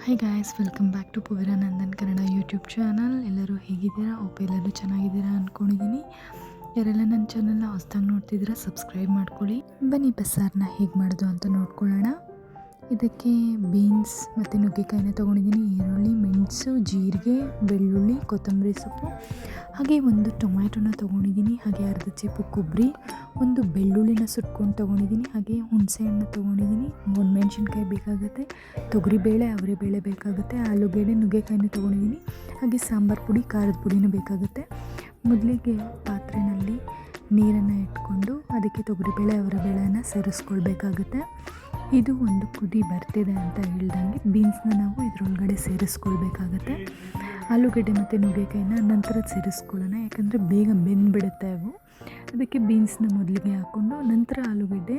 Hi guys, welcome back to Puviranandan Kannada YouTube channel. ಎಲ್ಲರೂ ಹೇಗಿದ್ದೀರಾ? ಎಲ್ಲರೂ ಚೆನ್ನಾಗಿದ್ದೀರಾ ಅಂದ್ಕೊಂಡಿದ್ದೀನಿ. ಯಾರೆಲ್ಲ ನನ್ನ ಚಾನಲ್ನ ಹೊಸ್ದಾಗಿ ನೋಡ್ತಿದ್ದೀರಾ ಸಬ್ಸ್ಕ್ರೈಬ್ ಮಾಡ್ಕೊಳ್ಳಿ. ಬನ್ನಿ ಬಸ್ಸಾರನ್ನ ಹೇಗೆ ಮಾಡೋದು ಅಂತ ನೋಡ್ಕೊಳ್ಳೋಣ. ಇದಕ್ಕೆ ಬೀನ್ಸ್ ಮತ್ತು ನುಗ್ಗೆಕಾಯಿನ ತೊಗೊಂಡಿದ್ದೀನಿ. ಈರುಳ್ಳಿ, ಮೆಣಸು, ಜೀರಿಗೆ, ಬೆಳ್ಳುಳ್ಳಿ, ಕೊತ್ತಂಬರಿ ಸೊಪ್ಪು, ಹಾಗೆ ಒಂದು ಟೊಮ್ಯಾಟೊನ ತೊಗೊಂಡಿದ್ದೀನಿ. ಹಾಗೆ ಅರ್ಧ ಚಿಪ್ಪು ಕೊಬ್ಬರಿ, ಒಂದು ಬೆಳ್ಳುಳ್ಳಿನ ಸುಟ್ಕೊಂಡು ತೊಗೊಂಡಿದ್ದೀನಿ. ಹಾಗೆ ಹುಣಸೆ ಹಣ್ಣು ತೊಗೊಂಡಿದ್ದೀನಿ. ಒಂದು ಮೆಣಸಿನ್ಕಾಯಿ ಬೇಕಾಗುತ್ತೆ, ತೊಗರಿಬೇಳೆ, ಅವರೆಬೇಳೆ ಬೇಕಾಗುತ್ತೆ, ಆಲೂಗೆಡ್ಡೆ, ನುಗ್ಗೆಕಾಯಿನ ತೊಗೊಂಡಿದ್ದೀನಿ. ಹಾಗೆ ಸಾಂಬಾರು ಪುಡಿ, ಖಾರದ ಪುಡಿನೂ ಬೇಕಾಗುತ್ತೆ. ಮೊದಲಿಗೆ ಪಾತ್ರೆಯಲ್ಲಿ ನೀರನ್ನು ಇಟ್ಕೊಂಡು ಅದಕ್ಕೆ ತೊಗರಿಬೇಳೆ, ಅವರೆಬೇಳೆನ ಸೇರಿಸ್ಕೊಳ್ಬೇಕಾಗುತ್ತೆ. ಇದು ಒಂದು ಕುದಿ ಬರ್ತಿದೆ ಅಂತ ಹೇಳ್ದಂಗೆ ಬೀನ್ಸ್ನ ನಾವು ಇದರೊಳಗಡೆ ಸೇರಿಸ್ಕೊಳ್ಬೇಕಾಗತ್ತೆ. ಆಲೂಗಡ್ಡೆ ಮತ್ತು ನುಗ್ಗೆಕಾಯಿನ ನಂತರ ಸೇರಿಸ್ಕೊಳ್ಳೋಣ, ಯಾಕಂದರೆ ಬೇಗ ಬೆಂದುಬಿಡುತ್ತೆ ಅವು. ಅದಕ್ಕೆ ಬೀನ್ಸ್ನ ಮೊದಲಿಗೆ ಹಾಕ್ಕೊಂಡು ನಂತರ ಆಲೂಗಡ್ಡೆ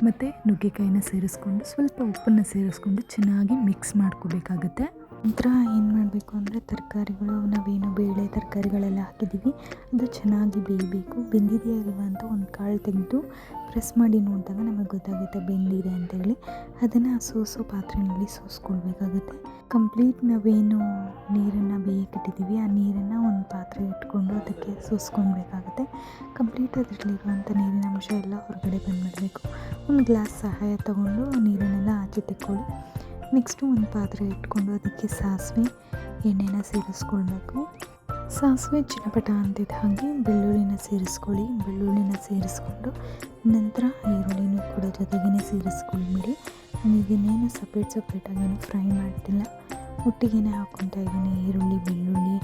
ಮತ್ತು ನುಗ್ಗೆಕಾಯಿನ ಸೇರಿಸ್ಕೊಂಡು ಸ್ವಲ್ಪ ಉಪ್ಪನ್ನು ಸೇರಿಸ್ಕೊಂಡು ಚೆನ್ನಾಗಿ ಮಿಕ್ಸ್ ಮಾಡ್ಕೋಬೇಕಾಗತ್ತೆ. ನಂತರ ಏನು ಮಾಡಬೇಕು ಅಂದರೆ ತರಕಾರಿಗಳು, ನಾವೇನು ಬೇಳೆ ತರಕಾರಿಗಳೆಲ್ಲ ಹಾಕಿದ್ದೀವಿ ಅದು ಚೆನ್ನಾಗಿ ಬೇಯಬೇಕು. ಬೆಂದಿದೆಯಾ ಇಲ್ವಾ ಅಂತ ಒಂದು ಕಾಳು ತೆಗೆದು ಪ್ರೆಸ್ ಮಾಡಿ ನೋಡಿದಾಗ ನಮಗೆ ಗೊತ್ತಾಗುತ್ತೆ ಬೆಂದಿದೆ ಅಂತೇಳಿ. ಅದನ್ನು ಸೋಸೋ ಪಾತ್ರೆಯಲ್ಲಿ ಸೋಸ್ಕೊಳ್ಬೇಕಾಗುತ್ತೆ. ಕಂಪ್ಲೀಟ್ ನಾವೇನು ನೀರನ್ನು ಬೇಯಕ್ಕಿಟ್ಟಿದ್ದೀವಿ ಆ ನೀರನ್ನು ಒಂದು ಪಾತ್ರೆ ಇಟ್ಕೊಂಡು ಅದಕ್ಕೆ ಸೋಸ್ಕೊಳ್ಬೇಕಾಗುತ್ತೆ. ಕಂಪ್ಲೀಟ್ ಅದರಲ್ಲಿರುವಂಥ ನೀರಿನ ಅಂಶ ಎಲ್ಲ ಹೊರಗಡೆ ಬಂದುಬಿಡಬೇಕು. ಒಂದು ಗ್ಲಾಸ್ ಸಹಾಯ ತಗೊಂಡು ನೀರನ್ನೆಲ್ಲ ಆಚೆ ತೆಕ್ಕೊಳ್ಳಿ. ನೆಕ್ಸ್ಟು ಒಂದು ಪಾತ್ರೆ ಇಟ್ಕೊಂಡು ಅದಕ್ಕೆ ಸಾಸಿವೆ, ಎಣ್ಣೆನ ಸೇರಿಸ್ಕೊಳ್ಬೇಕು. ಸಾಸಿವೆ ಚಿಟಪಟ ಅಂತಿದ್ದ ಹಾಗೆ ಬೆಳ್ಳುಳ್ಳಿನ ಸೇರಿಸ್ಕೊಳ್ಳಿ. ಬೆಳ್ಳುಳ್ಳಿನ ಸೇರಿಸ್ಕೊಂಡು ನಂತರ ಈರುಳ್ಳಿನೂ ಕೂಡ ಜೊತೆಗೇ ಸೇರಿಸ್ಕೊಂಡ್ಬಿಡಿ. ಇದನ್ನೇನು ಸಪ್ರೇಟಾಗೇನು ಫ್ರೈ ಮಾಡ್ತಿಲ್ಲ, ಒಟ್ಟಿಗೆ ಹಾಕ್ಕೊತಾ ಇದ್ದೀನಿ. ಈರುಳ್ಳಿ, ಬೆಳ್ಳುಳ್ಳಿ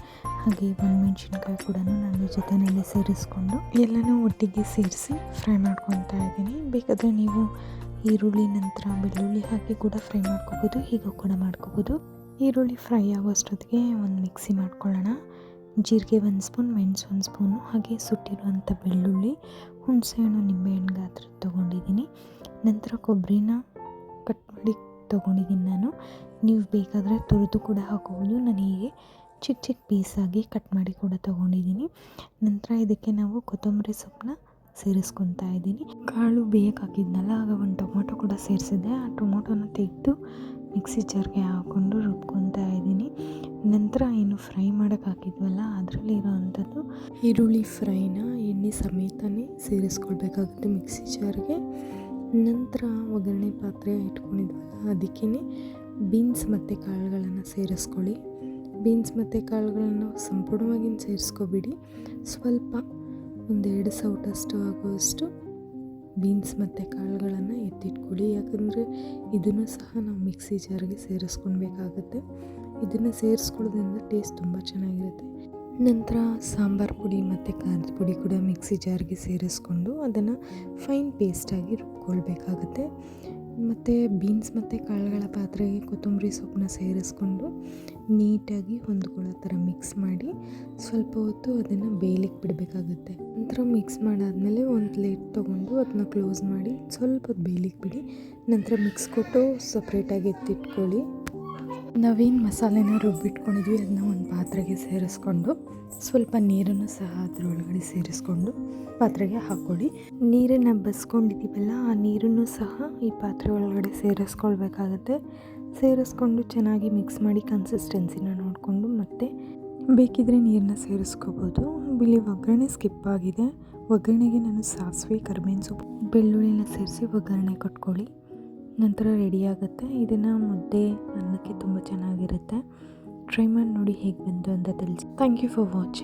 ಹಾಗೆ ಒಂದು ಮೆಣಸಿನ್ಕಾಯಿ ಕೂಡ ನಾನು ಜೊತೆಯಲ್ಲೇ ಸೇರಿಸ್ಕೊಂಡು ಎಲ್ಲನೂ ಒಟ್ಟಿಗೆ ಸೇರಿಸಿ ಫ್ರೈ ಮಾಡ್ಕೊತಾ ಇದ್ದೀನಿ. ಬೇಕಾದರೆ ನೀವು ಈರುಳ್ಳಿ ನಂತರ ಬೆಳ್ಳುಳ್ಳಿ ಹಾಕಿ ಕೂಡ ಫ್ರೈ ಮಾಡ್ಕೋಬೋದು, ಹೀಗೂ ಕೂಡ ಮಾಡ್ಕೋಬೋದು. ಈರುಳ್ಳಿ ಫ್ರೈ ಆಗೋಷ್ಟೊತ್ತಿಗೆ ಒಂದು ಮಿಕ್ಸಿ ಮಾಡ್ಕೊಳ್ಳೋಣ. ಜೀರಿಗೆ 1 ಸ್ಪೂನ್, ಮೆಣಸು 1 ಸ್ಪೂನು, ಹಾಗೆ ಸುಟ್ಟಿರುವಂಥ ಬೆಳ್ಳುಳ್ಳಿ, ಹುಣಸೆಹಣ್ಣು, ನಿಂಬೆಹಣ್ಣು ಗಾತ್ರ ತೊಗೊಂಡಿದ್ದೀನಿ. ನಂತರ ಕೊಬ್ಬರಿನ ಕಟ್ ಮಾಡಿ ತೊಗೊಂಡಿದ್ದೀನಿ ನಾನು. ನೀವು ಬೇಕಾದರೆ ತುರಿದು ಕೂಡ ಹಾಕೋಬೋದು. ನಾನು ಹೀಗೆ ಚಿಕ್ಕ ಪೀಸಾಗಿ ಕಟ್ ಮಾಡಿ ಕೂಡ ತೊಗೊಂಡಿದ್ದೀನಿ. ನಂತರ ಇದಕ್ಕೆ ನಾವು ಕೊತ್ತಂಬರಿ ಸೊಪ್ಪನ್ನ ಸೇರಿಸ್ಕೊತಾ ಇದ್ದೀನಿ. ಕಾಳು ಬೇಯಕ್ಕೆ ಹಾಕಿದ್ನಲ್ಲ, ಆಗ ಒಂದು ಟೊಮೊಟೊ ಕೂಡ ಸೇರಿಸಿದ್ದೆ. ಆ ಟೊಮೊಟೊನ ತೆಗೆದು ಮಿಕ್ಸಿ ಜಾರ್ಗೆ ಹಾಕ್ಕೊಂಡು ರುಬ್ಕೊತಾ ಇದ್ದೀನಿ. ನಂತರ ಏನು ಫ್ರೈ ಮಾಡೋಕ್ಕೆ ಹಾಕಿದ್ವಲ್ಲ ಅದರಲ್ಲಿ ಇರೋವಂಥದ್ದು ಈರುಳ್ಳಿ ಫ್ರೈನ ಎಣ್ಣೆ ಸಮೇತನೇ ಸೇರಿಸ್ಕೊಳ್ಬೇಕಾಗುತ್ತೆ ಮಿಕ್ಸಿ ಜಾರ್ಗೆ. ನಂತರ ಒಗ್ಗರಣೆ ಪಾತ್ರೆ ಇಟ್ಕೊಂಡಿದ್ವಲ್ಲ ಅದಕ್ಕೇ ಬೀನ್ಸ್ ಮತ್ತು ಕಾಳುಗಳನ್ನು ಸೇರಿಸ್ಕೊಳ್ಳಿ. ಬೀನ್ಸ್ ಮತ್ತು ಕಾಳುಗಳನ್ನು ಸಂಪೂರ್ಣವಾಗಿ ಸೇರಿಸ್ಕೊಬಿಡಿ. ಸ್ವಲ್ಪ 1-2 ಸೌಟಷ್ಟು ಆಗುವಷ್ಟು ಬೀನ್ಸ್ ಮತ್ತು ಕಾಳುಗಳನ್ನು ಎತ್ತಿಟ್ಕೊಳ್ಳಿ. ಯಾಕಂದರೆ ಇದನ್ನು ಸಹ ನಾವು ಮಿಕ್ಸಿ ಜಾರ್ಗೆ ಸೇರಿಸ್ಕೊಳ್ಬೇಕಾಗತ್ತೆ. ಇದನ್ನು ಸೇರಿಸ್ಕೊಳ್ಳೋದ್ರಿಂದ ಟೇಸ್ಟ್ ತುಂಬ ಚೆನ್ನಾಗಿರುತ್ತೆ. ನಂತರ ಸಾಂಬಾರು ಪುಡಿ ಮತ್ತು ಖಾರದ ಪುಡಿ ಕೂಡ ಮಿಕ್ಸಿ ಜಾರ್ಗೆ ಸೇರಿಸ್ಕೊಂಡು ಅದನ್ನು ಫೈನ್ ಪೇಸ್ಟಾಗಿ ರುಬ್ಕೊಳ್ಬೇಕಾಗತ್ತೆ. ಮತ್ತು ಬೀನ್ಸ್ ಮತ್ತು ಕಾಳುಗಳ ಪಾತ್ರೆಗೆ ಕೊತ್ತಂಬರಿ ಸೊಪ್ಪನ್ನ ಸೇರಿಸ್ಕೊಂಡು ನೀಟಾಗಿ ಹೊಂದ್ಕೊಳ್ಳೋ ಥರ ಮಿಕ್ಸ್ ಮಾಡಿ ಸ್ವಲ್ಪ ಹೊತ್ತು ಅದನ್ನು ಬೇಯಲಿಕ್ಕೆ ಬಿಡಬೇಕಾಗುತ್ತೆ. ನಂತರ ಮಿಕ್ಸ್ ಮಾಡಾದಮೇಲೆ ಒಂದು ಪ್ಲೇಟ್ ತೊಗೊಂಡು ಅದನ್ನ ಕ್ಲೋಸ್ ಮಾಡಿ ಸ್ವಲ್ಪ ಹೊತ್ತು ಬೇಯಲಿಕ್ಕೆ ಬಿಡಿ. ನಂತರ ಮಿಕ್ಸ್ ಕೊಟ್ಟು ಸಪ್ರೇಟಾಗಿ ಎತ್ತಿಟ್ಕೊಳ್ಳಿ. ನಾವೇನು ಮಸಾಲೆನ ರುಬ್ಬಿಟ್ಕೊಂಡಿದ್ವಿ ಅದನ್ನ ಒಂದು ಪಾತ್ರೆಗೆ ಸೇರಿಸ್ಕೊಂಡು ಸ್ವಲ್ಪ ನೀರನ್ನು ಸಹ ಅದರೊಳಗಡೆ ಸೇರಿಸ್ಕೊಂಡು ಪಾತ್ರೆಗೆ ಹಾಕ್ಕೊಳ್ಳಿ. ನೀರನ್ನು ಬಸ್ಕೊಂಡಿದ್ದೀವಲ್ಲ ಆ ನೀರನ್ನು ಸಹ ಈ ಪಾತ್ರೆ ಒಳಗಡೆ ಸೇರಿಸ್ಕೊಳ್ಬೇಕಾಗತ್ತೆ. ಸೇರಿಸ್ಕೊಂಡು ಚೆನ್ನಾಗಿ ಮಿಕ್ಸ್ ಮಾಡಿ ಕನ್ಸಿಸ್ಟೆನ್ಸಿನ ನೋಡಿಕೊಂಡು ಮತ್ತೆ ಬೇಕಿದ್ರೆ ನೀರನ್ನ ಸೇರಿಸ್ಕೋಬೋದು. ಬಿಳಿ ಒಗ್ಗರಣೆ ಸ್ಕಿಪ್ ಆಗಿದೆ. ಒಗ್ಗರಣೆಗೆ ನಾನು ಸಾಸಿವೆ, ಕರಿಬೇವಿನ ಸೊಪ್ಪು, ಬೆಳ್ಳುಳ್ಳಿನ ಸೇರಿಸಿ ಒಗ್ಗರಣೆ ಕೊಟ್ಕೊಳ್ಳಿ. ನಂತರ ರೆಡಿಯಾಗುತ್ತೆ. ಇದನ್ನು ಮುದ್ದೆ ಅನ್ನಕ್ಕೆ ತುಂಬ ಚೆನ್ನಾಗಿರುತ್ತೆ. ಟ್ರೈ ಮಾಡಿ ನೋಡಿ ಹೇಗೆ ಬಂತು ಅಂತ ತಿಳಿಸಿ. Thank you for watching.